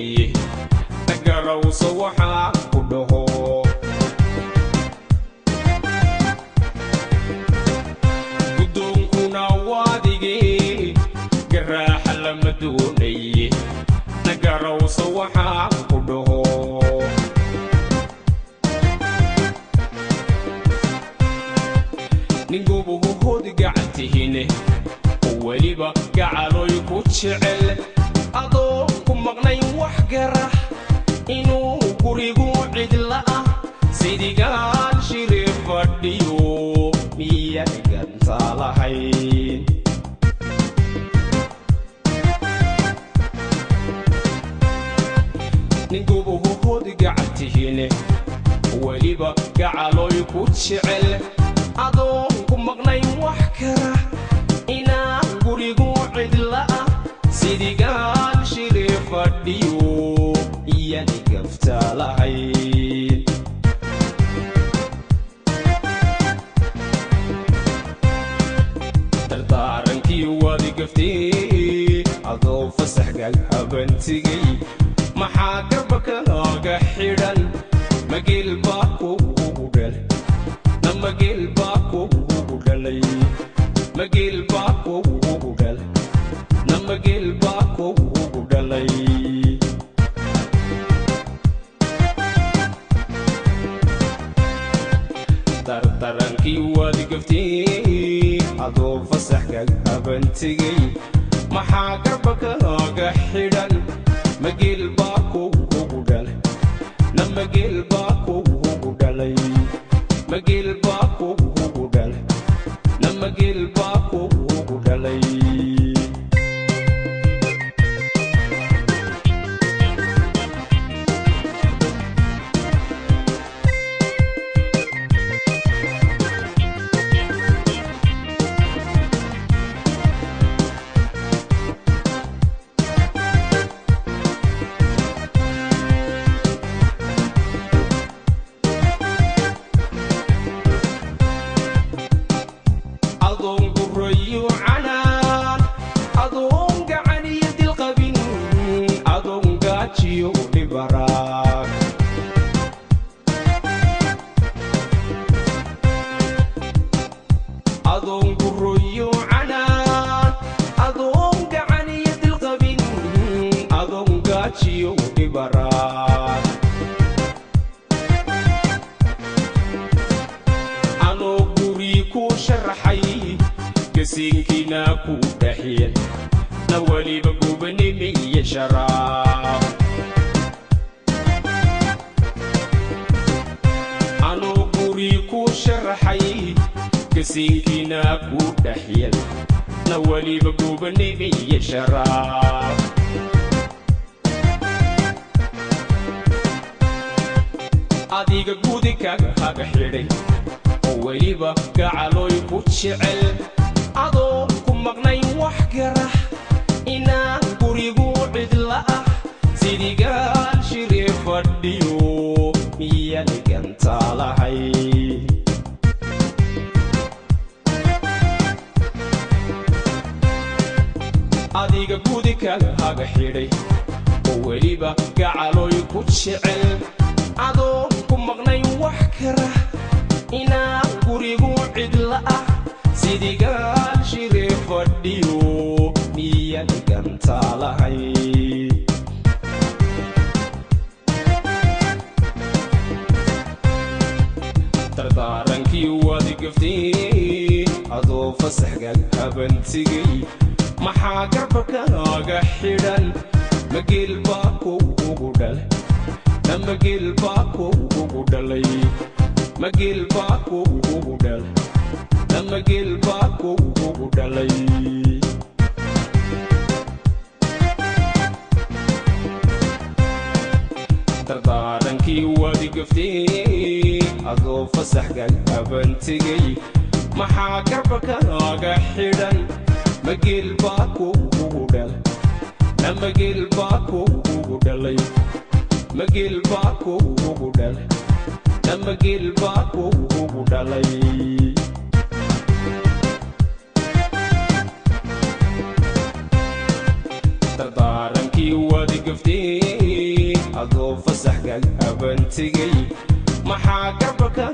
doonayay nagarawso waxaan ku dhaho gudoonkuna waadigay garaaxa lama doonayay nagarawso waxaan ku dhaho ningubuhu hood gacantihine weliba gacaloy ku jecel adoo ku maqnay wax garah inuu gurigu cidla ah sidigaan shiri fadhiyo miyaa ganta lahayn ningubuhu hood gacantihine weliba gacaloy ku jecel adoo ku maqnay wax garah inaan gurigu cidla ah sidigaan shiri fadhiyo iyani gafta lahayn dardaarankii waad gaftay adoo fasaxgal habantigay maxaa garba kaaga xidhan mageel baa kugu dhalay namageel baa kugu dhalay mageel baa kugu dhalay namageel baa kugu dhalay dardarankii waad gaftay adoo fasaxgal habantigay maxaa garba kaaga xidhan mageel baa kugu dhalay namageel baa kugu dhalay mageel baa kugu dhalay namageel baa kugu dhalay anoo guri ku sharaxay gasiinkina ku dhaxiyay na waliba gubanimiye sharaab anoo guri ku sharaxay gasiinkina ku dhaxiyay na waliba gubanimiye sharaab adiga gudi kaaga xidhay oo weliba gacaloy ku jecel adoo ku maqnay wax garah inaan gurigu cidla ah sidigaan shiri fadhiyo miyaa ganta lahayn adiga gudi kaaga xidhay oo weliba gacaloy ku jecel adoo ku maqnay wax garah inaan gurigu cidla ah sidigaan shiri fadhiyo miyaa ganta lahayn dardaarankii waad gaftay adoo fasaxgal habantigay maxaa garba kaaga xidhan mageel baa kugu dhalay namageel baa kugu dhalay mageel baa kugu dhalay namageel baa kugu dhalay dardaarankii waad gaftay adoo fasaxgal habantigay maxaa garba kaaga xidhan mageel baa kugu dhalay namageel baa kugu dhalay mageel baa kugu dhalay namageel baa kugu dhalay dardarankii waad gaftay adoo fasaxka abantigay maxaa garbaka